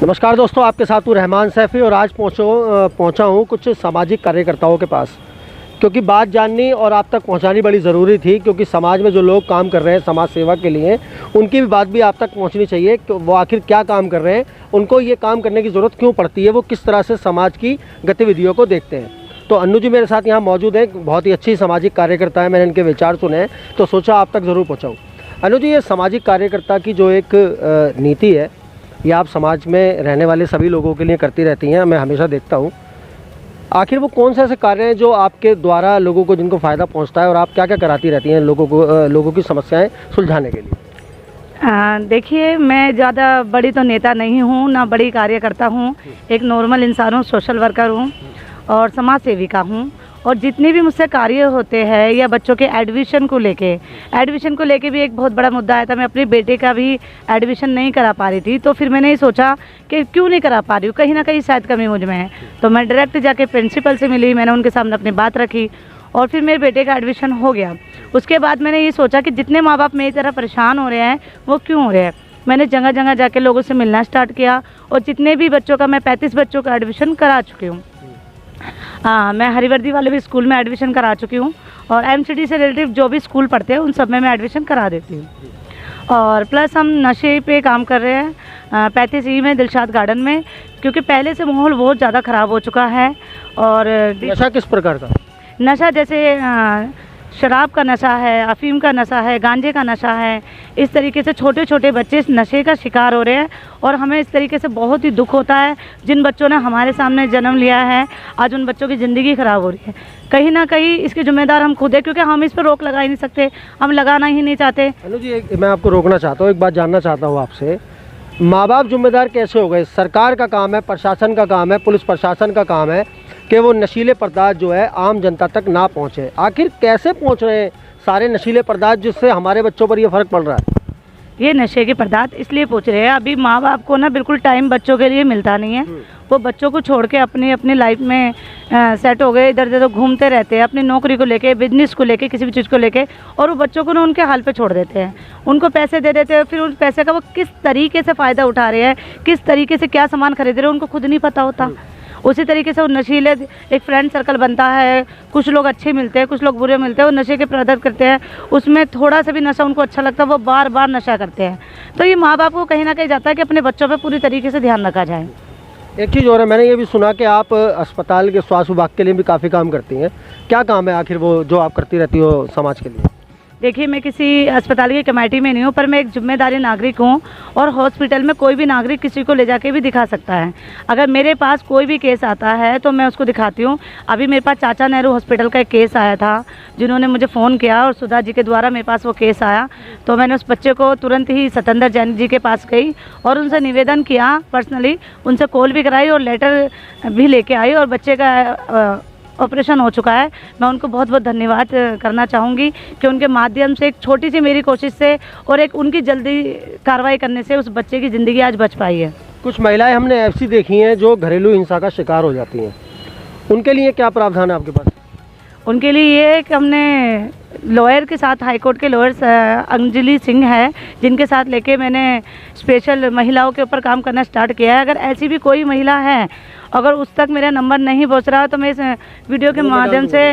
नमस्कार दोस्तों, आपके साथ हूँ रहमान सैफ़ी और आज पहुँचा हूँ कुछ सामाजिक कार्यकर्ताओं के पास, क्योंकि बात जाननी और आप तक पहुँचानी बड़ी ज़रूरी थी। क्योंकि समाज में जो लोग काम कर रहे हैं समाज सेवा के लिए, उनकी भी बात भी आप तक पहुँचनी चाहिए कि वो आखिर क्या काम कर रहे हैं, उनको ये काम करने की ज़रूरत क्यों पड़ती है, वो किस तरह से समाज की गतिविधियों को देखते हैं। तो अन्नू जी मेरे साथ यहाँ मौजूद हैं, बहुत ही अच्छी सामाजिक कार्यकर्ता है। मैंने इनके विचार सुने हैं तो सोचा आप तक ज़रूर पहुँचाऊँ। अन्नू जी, ये सामाजिक कार्यकर्ता की जो एक नीति है, ये आप समाज में रहने वाले सभी लोगों के लिए करती रहती हैं, मैं हमेशा देखता हूँ। आखिर वो कौन से ऐसे कार्य हैं जो आपके द्वारा लोगों को जिनको फ़ायदा पहुँचता है, और आप क्या क्या कराती रहती हैं लोगों की समस्याएं सुलझाने के लिए? देखिए, मैं ज़्यादा बड़ी तो नेता नहीं हूँ, ना बड़ी कार्यकर्ता हूँ। एक नॉर्मल इंसान हूँ, सोशल वर्कर हूँ और समाज सेविका हूँ। और जितने भी मुझसे कार्य होते हैं या बच्चों के एडमिशन को लेके भी एक बहुत बड़ा मुद्दा आया था। मैं अपने बेटे का भी एडमिशन नहीं करा पा रही थी, तो फिर मैंने ये सोचा कि क्यों नहीं करा पा रही हूँ, कहीं ना कहीं शायद कमी मुझ में है। तो मैं डायरेक्ट जाके प्रिंसिपल से मिली, मैंने उनके सामने अपनी बात रखी और फिर मेरे बेटे का एडमिशन हो गया। उसके बाद मैंने ये सोचा कि जितने माँ बाप मेरी तरह परेशान हो रहे हैं वो क्यों हो रहे हैं। मैंने जगह जगह जाके लोगों से मिलना स्टार्ट किया और जितने भी बच्चों का, मैं 35 बच्चों का एडमिशन करा चुकी हूँ। मैं हरिवर्दी वाले भी स्कूल में एडमिशन करा चुकी हूँ और एमसीडी से रिलेटिव जो भी स्कूल पढ़ते हैं उन सब में मैं एडमिशन करा देती हूँ। और प्लस हम नशे पे काम कर रहे हैं 35E में दिलशाद गार्डन में, क्योंकि पहले से माहौल बहुत ज़्यादा ख़राब हो चुका है। और नशा किस प्रकार का? नशा जैसे शराब का नशा है, अफीम का नशा है, गांजे का नशा है। इस तरीके से छोटे छोटे बच्चे इस नशे का शिकार हो रहे हैं और हमें इस तरीके से बहुत ही दुख होता है। जिन बच्चों ने हमारे सामने जन्म लिया है, आज उन बच्चों की ज़िंदगी ख़राब हो रही है। कहीं ना कहीं इसके ज़िम्मेदार हम खुद हैं, क्योंकि हम इस पर रोक लगा ही नहीं सकते, हम लगाना ही नहीं चाहते। अन्नू जी, मैं आपको रोकना चाहता हूँ, एक बात जानना चाहता हूँ आपसे। माँ बाप जिम्मेदार कैसे हो गए? सरकार का काम है, प्रशासन का काम है, पुलिस प्रशासन का काम है कि वो नशीले पदार्थ जो है आम जनता तक ना पहुँचे। आखिर कैसे पहुँच रहे हैं सारे नशीले पदार्थ जिससे हमारे बच्चों पर ये फ़र्क पड़ रहा है? ये नशे के पदार्थ इसलिए पूछ रहे हैं, अभी माँ बाप को ना बिल्कुल टाइम बच्चों के लिए मिलता नहीं है। वो बच्चों को छोड़ के अपनी अपनी लाइफ में सेट हो गए, इधर उधर घूमते रहते हैं, अपनी नौकरी को लेके, बिजनेस को लेके, किसी भी चीज़ को लेके, और वो बच्चों को ना उनके हाल पे छोड़ देते हैं। उनको पैसे दे देते हैं, फिर उस पैसे का वो किस तरीके से फ़ायदा उठा रहे हैं, किस तरीके से क्या सामान खरीद रहे हैं, उनको खुद नहीं पता होता। उसी तरीके से वो नशीले एक फ्रेंड सर्कल बनता है, कुछ लोग अच्छे मिलते हैं, कुछ लोग बुरे मिलते हैं, वो नशे के प्रदर्शन करते हैं, उसमें थोड़ा सा भी नशा उनको अच्छा लगता है वो बार बार नशा करते हैं। तो ये माँ बाप को कहीं ना कहीं जाता है कि अपने बच्चों पे पूरी तरीके से ध्यान रखा जाए। एक चीज़ और है, मैंने ये भी सुना कि आप अस्पताल के स्वास्थ्य विभाग के लिए भी काफ़ी काम करती हैं। क्या काम है आखिर वो जो आप करती रहती हो समाज के लिए? देखिए, मैं किसी अस्पताल की कमेटी में नहीं हूँ, पर मैं एक जिम्मेदारी नागरिक हूँ और हॉस्पिटल में कोई भी नागरिक किसी को ले जाके भी दिखा सकता है। अगर मेरे पास कोई भी केस आता है तो मैं उसको दिखाती हूँ। अभी मेरे पास चाचा नेहरू हॉस्पिटल का एक केस आया था, जिन्होंने मुझे फ़ोन किया और सुधा जी के द्वारा मेरे पास वो केस आया, तो मैंने उस बच्चे को तुरंत ही सतेंद्र जैन जी के पास गई और उनसे निवेदन किया, पर्सनली उनसे कॉल भी कराई और लेटर भी लेके आई और बच्चे का ऑपरेशन हो चुका है। मैं उनको बहुत बहुत धन्यवाद करना चाहूँगी कि उनके माध्यम से, एक छोटी सी मेरी कोशिश से और एक उनकी जल्दी कार्रवाई करने से उस बच्चे की ज़िंदगी आज बच पाई है। कुछ महिलाएं हमने ऐसी देखी हैं जो घरेलू हिंसा का शिकार हो जाती हैं, उनके लिए क्या प्रावधान है आपके पास? उनके लिए ये कि हमने लॉयर के साथ, हाई कोर्ट के लॉयर अंजलि सिंह है, जिनके साथ लेके मैंने स्पेशल महिलाओं के ऊपर काम करना स्टार्ट किया है। अगर ऐसी भी कोई महिला है, अगर उस तक मेरा नंबर नहीं पहुंच रहा तो मैं इस वीडियो के माध्यम से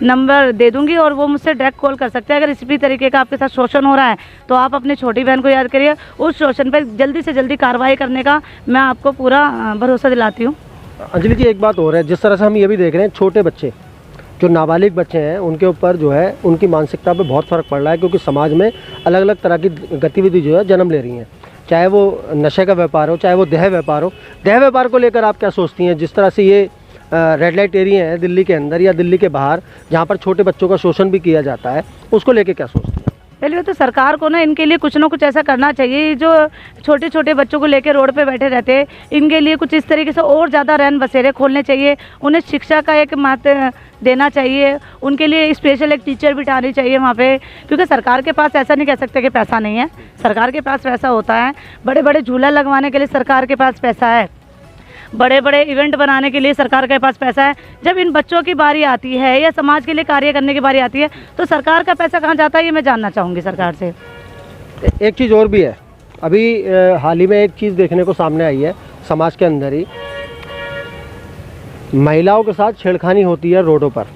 नंबर दे दूंगी और वो मुझसे डायरेक्ट कॉल कर सकते हैं। अगर इसी भी तरीके का आपके साथ शोषण हो रहा है तो आप अपनी छोटी बहन को याद करिए, उस शोषण पर जल्दी से जल्दी कार्रवाई करने का मैं आपको पूरा भरोसा दिलाती हूँ। अंजलि जी, एक बात और है, जिस तरह से हम ये भी देख रहे हैं, छोटे बच्चे जो नाबालिग बच्चे हैं उनके ऊपर जो है उनकी मानसिकता पे बहुत फ़र्क पड़ रहा है, क्योंकि समाज में अलग अलग तरह की गतिविधि जो है जन्म ले रही हैं, चाहे वो नशे का व्यापार हो, चाहे वो देह व्यापार हो। देह व्यापार को लेकर आप क्या सोचती हैं? जिस तरह से ये रेड लाइट एरिया है दिल्ली के अंदर या दिल्ली के बाहर, जहाँ पर छोटे बच्चों का शोषण भी किया जाता है, उसको लेकर क्या सोचती हैं? पहले तो सरकार को ना इनके लिए कुछ ना कुछ ऐसा करना चाहिए। जो छोटे छोटे बच्चों को लेकर रोड पे बैठे रहते हैं, इनके लिए कुछ इस तरीके से और ज़्यादा रैन बसेरे खोलने चाहिए। उन्हें शिक्षा का एक मात्र देना चाहिए, उनके लिए स्पेशल एक टीचर बिठानी चाहिए वहाँ पे, क्योंकि सरकार के पास ऐसा नहीं कह सकते कि पैसा नहीं है। सरकार के पास पैसा होता है, बड़े बड़े झूला लगवाने के लिए सरकार के पास पैसा है, बड़े बड़े इवेंट बनाने के लिए सरकार के पास पैसा है। जब इन बच्चों की बारी आती है या समाज के लिए कार्य करने की बारी आती है तो सरकार का पैसा कहाँ जाता है, ये मैं जानना चाहूँगी सरकार से। एक चीज़ और भी है, अभी हाल ही में एक चीज़ देखने को सामने आई है, समाज के अंदर ही महिलाओं के साथ छेड़खानी होती है रोडों पर।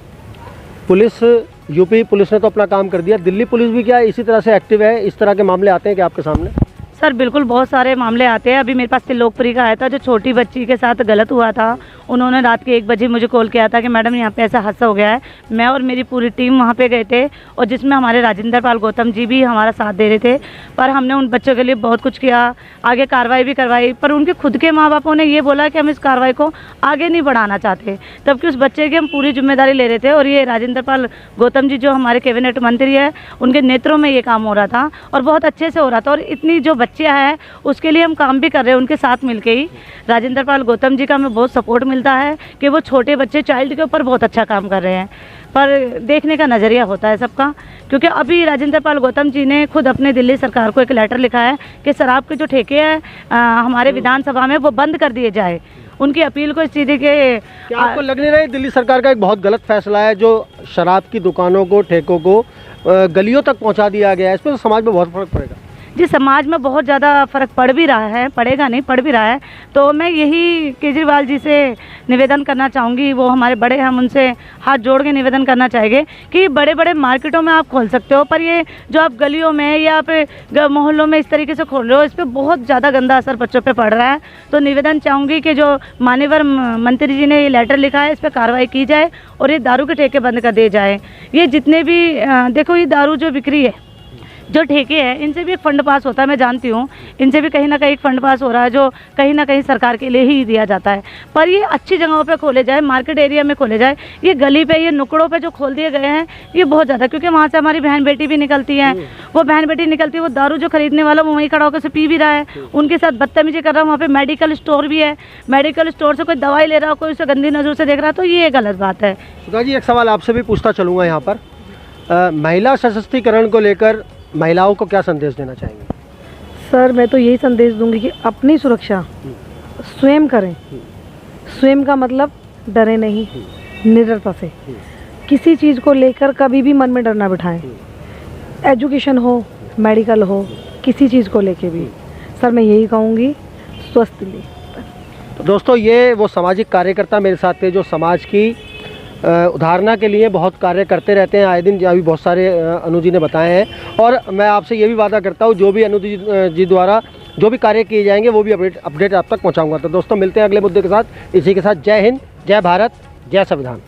पुलिस, यूपी पुलिस ने तो अपना काम कर दिया, दिल्ली पुलिस भी क्या इसी तरह से एक्टिव है? इस तरह के मामले आते हैं कि आपके सामने? सर बिल्कुल, बहुत सारे मामले आते हैं। अभी मेरे पास त्रिलोकपुरी का आया था, जो छोटी बच्ची के साथ गलत हुआ था। उन्होंने रात के 1 बजे मुझे कॉल किया था कि मैडम यहाँ पे ऐसा हादसा हो गया है। मैं और मेरी पूरी टीम वहाँ पे गए थे, और जिसमें हमारे राजेंद्र पाल गौतम जी भी हमारा साथ दे रहे थे। पर हमने उन बच्चों के लिए बहुत कुछ किया, आगे कार्रवाई भी करवाई। पर उनके खुद के माँ बापों ने ये बोला कि हम इस कार्रवाई को आगे नहीं बढ़ाना चाहते, तबकि उस बच्चे की हम पूरी जिम्मेदारी ले रहे थे। और ये राजेंद्र पाल गौतम जी जो हमारे कैबिनेट मंत्री है, उनके नेत्रों में ये काम हो रहा था और बहुत अच्छे से हो रहा था। और इतनी जो बच्चियाँ हैं उसके लिए हम काम भी कर रहे हैं उनके साथ मिलके ही। राजेंद्र पाल गौतम जी का हमें बहुत सपोर्ट मिलता है कि वो छोटे बच्चे, चाइल्ड के ऊपर बहुत अच्छा काम कर रहे हैं। पर देखने का नज़रिया होता है सबका, क्योंकि अभी राजेंद्र पाल गौतम जी ने खुद अपने दिल्ली सरकार को एक लेटर लिखा है कि शराब के जो ठेके हैं हमारे विधानसभा में वो बंद कर दिए जाए। उनकी अपील को इस चीज़ के क्या आपको लग नहीं रहा है दिल्ली सरकार का एक बहुत गलत फैसला है जो शराब की दुकानों को, ठेकों को गलियों तक पहुंचा दिया गया है? इस पर तो समाज में बहुत फर्क पड़ेगा। जी, समाज में बहुत ज़्यादा फ़र्क पड़ भी रहा है, पड़ेगा नहीं, पड़ भी रहा है। तो मैं यही केजरीवाल जी से निवेदन करना चाहूँगी, वो हमारे बड़े हैं, हम उनसे हाथ जोड़ के निवेदन करना चाहेंगे कि बड़े बड़े मार्केटों में आप खोल सकते हो, पर ये जो आप गलियों में या पे मोहल्लों में इस तरीके से खोल रहे हो, इस पर बहुत ज़्यादा गंदा असर बच्चों पे पड़ रहा है। तो निवेदन चाहूँगी कि जो मान्यवर मंत्री जी ने ये लेटर लिखा है, इस पर कार्रवाई की जाए और ये दारू के ठेके बंद कर दिए जाए। ये जितने भी देखो, ये दारू जो बिक्री है, जो ठेके हैं, इनसे भी एक फ़ंड पास होता है, मैं जानती हूँ। इनसे भी कहीं ना कहीं एक फ़ंड पास हो रहा है जो कहीं ना कहीं सरकार के लिए ही दिया जाता है। पर ये अच्छी जगहों पे खोले जाए, मार्केट एरिया में खोले जाए। ये गली पे, ये नुकड़ों पे जो खोल दिए गए हैं, ये बहुत ज़्यादा, क्योंकि वहाँ से हमारी बहन बेटी भी निकलती हैं। वो बहन बेटी निकलती है, वो दारू जो खरीदने वाला वो वहीं खड़ा होकर से पी भी रहा है, उनके साथ बदतमीजी कर रहा है। वहाँ पर मेडिकल स्टोर भी है, मेडिकल स्टोर से कोई दवाई ले रहा हो, कोई उसे गंदी नज़र से देख रहा है, तो ये गलत बात है। सुधा जी, एक सवाल आपसे भी पूछता चलूँगा यहाँ पर, महिला सशक्तिकरण को लेकर महिलाओं को क्या संदेश देना चाहेंगे? सर मैं तो यही संदेश दूंगी कि अपनी सुरक्षा स्वयं करें। स्वयं का मतलब डरे नहीं, निडरता से किसी चीज़ को लेकर कभी भी मन में डर ना बिठाएं। एजुकेशन हो, मेडिकल हो, किसी चीज़ को लेके भी सर मैं यही कहूँगी, स्वस्थ लिए। तो दोस्तों, ये वो सामाजिक कार्यकर्ता मेरे साथ थे जो समाज की उदाहरणा के लिए बहुत कार्य करते रहते हैं आए दिन, अभी बहुत सारे अनु जी ने बताए हैं। और मैं आपसे ये भी वादा करता हूँ, जो भी अनु जी द्वारा जो भी कार्य किए जाएंगे वो भी अपडेट आप तक पहुँचाऊँगा। तो दोस्तों, मिलते हैं अगले मुद्दे के साथ। इसी के साथ जय हिंद, जय भारत, जय संविधान।